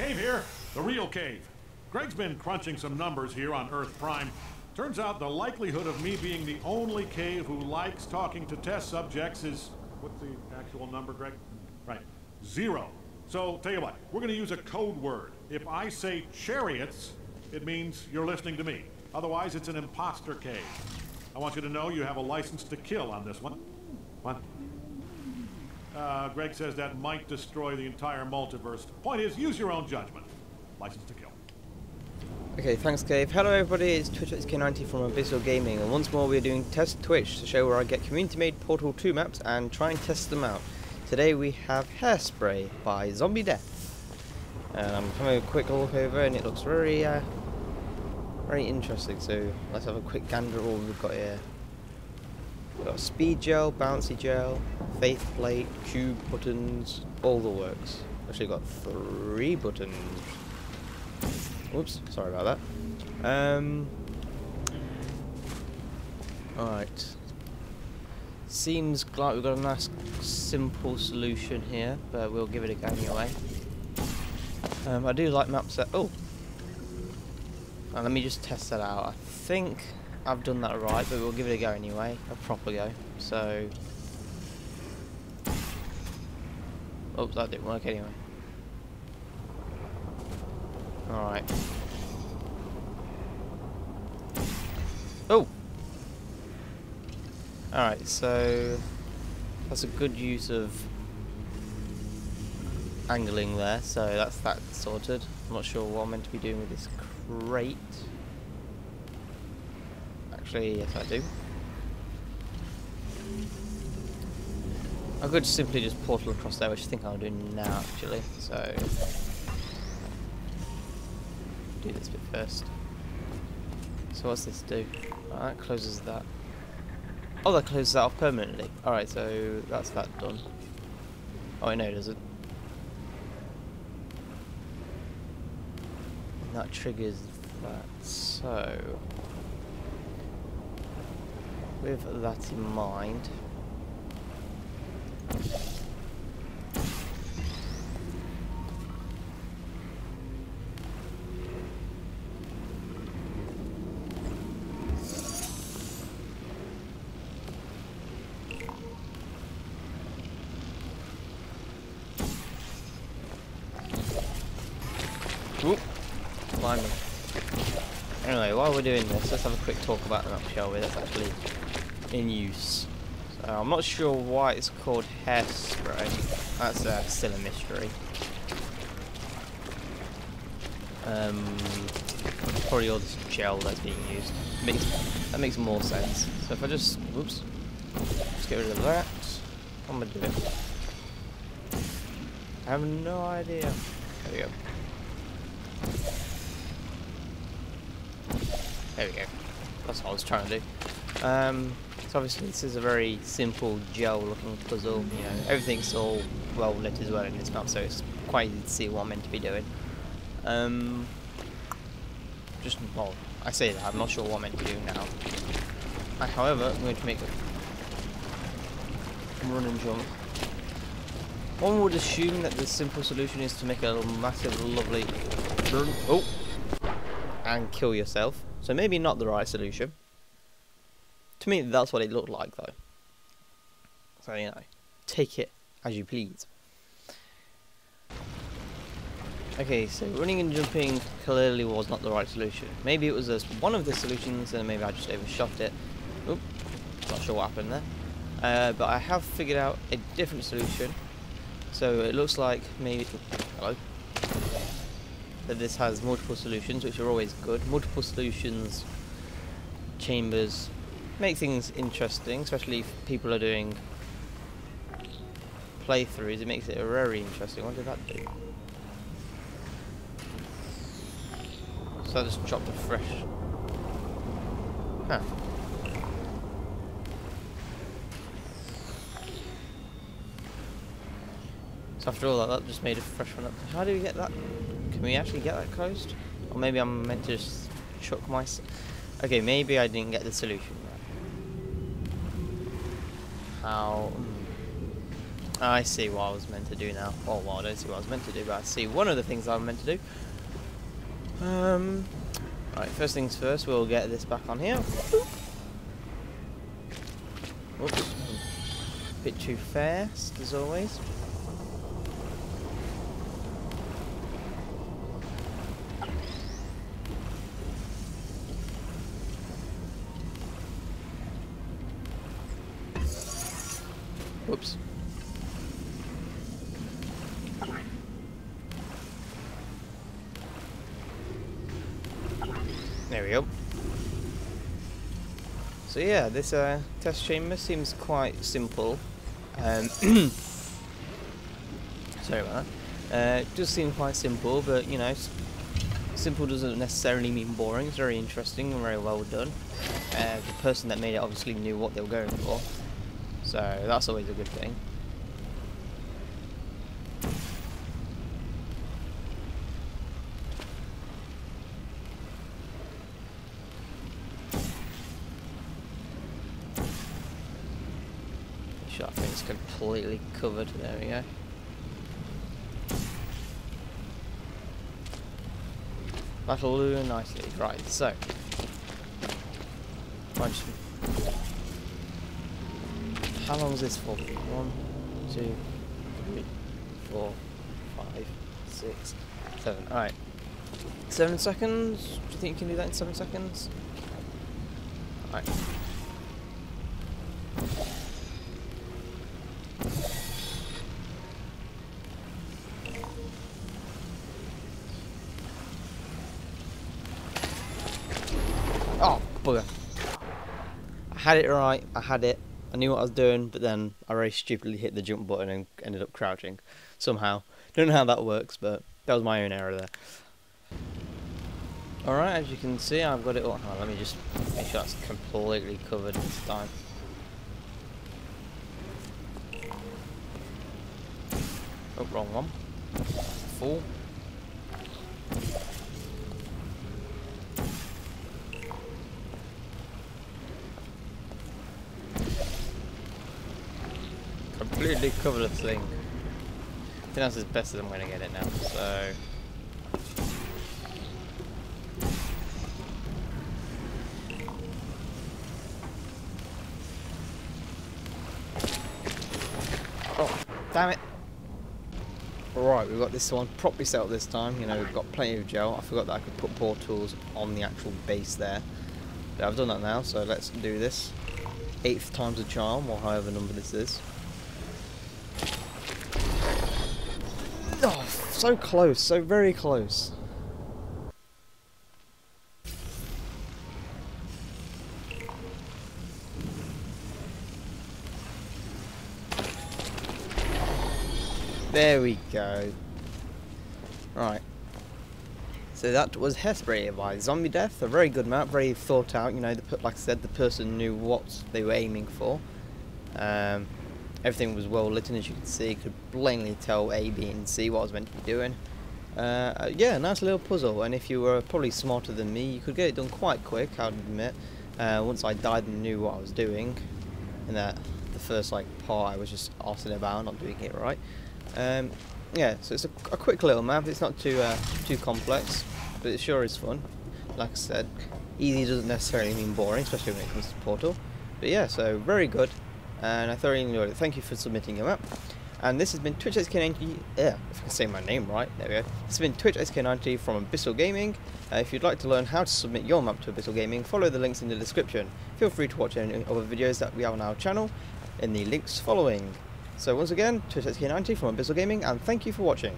Cave here, the real cave. Greg's been crunching some numbers here on Earth Prime. Turns out the likelihood of me being the only cave who likes talking to test subjects is... What's the actual number, Greg? Right, 0. So, tell you what, we're going to use a code word. If I say chariots, it means you're listening to me. Otherwise, it's an imposter cave. I want you to know you have a license to kill on this one. What? Greg says that might destroy the entire multiverse. Point is, use your own judgment. License to kill. Okay, thanks Cave. Hello everybody, it's TwitchXK90 from Abyssal Gaming, and once more we're doing Test Twitch to show where I get community-made Portal 2 maps and try and test them out. Today we have Hairspray by ZombieDeath. And I'm having a quick look over and it looks very interesting, so let's have a quick gander at what we've got here. We've got speed gel, bouncy gel, faith plate, cube buttons, all the works. Actually got 3 buttons. Whoops, sorry about that. Alright. Seems like we've got a nice simple solution here, but we'll give it a go anyway. I do like maps that... Oh! Now let me just test that out. I think I've done that right, but we'll give it a go anyway. A proper go. So... Oops, that didn't work anyway. Alright. Oh! Alright, so that's a good use of angling there, so that's that sorted. I'm not sure what I'm meant to be doing with this crate. Actually, yes I do. I could simply just portal across there, which I think I'll do now actually, so... do this bit first. So what's this do? Oh, that closes that. Oh, that closes that off permanently. Alright, so that's that done. Oh, I know it doesn't. That triggers that. So, with that in mind, oop, blimey. Anyway, while we're doing this, let's have a quick talk about the map, shall we? That's actually in use. So, I'm not sure why it's called Hairspray. That's still a mystery. Probably all this gel that's being used. That makes more sense. So if I just, whoops, let's get rid of that. What am I doing? I have no idea. There we go. There we go. That's what I was trying to do. So obviously this is a very simple gel-looking puzzle. You know, everything's all well lit as well in this map, so it's quite easy to see what I'm meant to be doing. Just well, I say that I'm not sure what I'm meant to do now. However, I'm going to make a run and jump. One would assume that the simple solution is to make a massive, lovely run, and kill yourself. So maybe not the right solution. To me, that's what it looked like, though. So, you know, take it as you please. Okay, so running and jumping clearly was not the right solution. Maybe it was one of the solutions, and maybe I just overshot it. Oop, not sure what happened there. But I have figured out a different solution. So it looks like maybe... Hello? That this has multiple solutions, which are always good. Multiple solutions, chambers, make things interesting, especially if people are doing playthroughs. It makes it very interesting. What did that do? So I just dropped a fresh... Huh. So after all that just made a fresh one up. How do we get that? Can we actually get that closed? Or maybe I'm meant to just chuck my... Okay, maybe I didn't get the solution right. How... I see what I was meant to do now. Oh, well, I don't see what I was meant to do, but I see one of the things I'm meant to do. Right, first things first, we'll get this back on here. Oops. A bit too fast, as always. Whoops. There we go. So yeah, this test chamber seems quite simple. Sorry about that. It does seem quite simple, but you know, simple doesn't necessarily mean boring. It's very interesting and very well done. The person that made it obviously knew what they were going for, so that's always a good thing. I think it's completely covered. There we go. That'll do nicely. Right, so how long is this for? 1, 2, 3, 4, 5, 6, 7. Alright. 7 seconds? Do you think you can do that in 7 seconds? Alright. Oh, bugger. I had it right, I had it, I knew what I was doing, but then I very stupidly hit the jump button and ended up crouching. Somehow. Don't know how that works, but that was my own error there. Alright, as you can see, I've got it all. Oh, let me just make sure that's completely covered this time. Oh, wrong one. Full. Completely covered the thing. I think that's as best as I'm going to get it now, so... Oh, damn it! Right, we've got this one properly set up this time. You know, we've got plenty of gel. I forgot that I could put portals on the actual base there. But I've done that now, so let's do this. 8th time's a charm, or however number this is. Oh, so close, so very close. There we go. Right. So that was Hairspray by ZombieDeath. A very good map, very thought out. You know, like I said, the person knew what they were aiming for. Everything was well lit, and as you can see, you could plainly tell A, B, and C what I was meant to be doing. Yeah, nice little puzzle, and if you were probably smarter than me, you could get it done quite quick, I'll admit. Once I died and knew what I was doing, and that the first part I was just arsing about, not doing it right. Yeah, so it's a quick little map. It's not too complex, but it sure is fun. Like I said, easy doesn't necessarily mean boring, especially when it comes to Portal. But yeah, so very good, and I thoroughly enjoyed it. Thank you for submitting your map. And this has been TwitchXK90. Yeah, if I can say my name right, there we go. This has been TwitchXK90 from Abyssal Gaming. If you'd like to learn how to submit your map to Abyssal Gaming, follow the links in the description. Feel free to watch any other videos that we have on our channel in the links following. So once again, TwitchXK90 from Abyssal Gaming, and thank you for watching.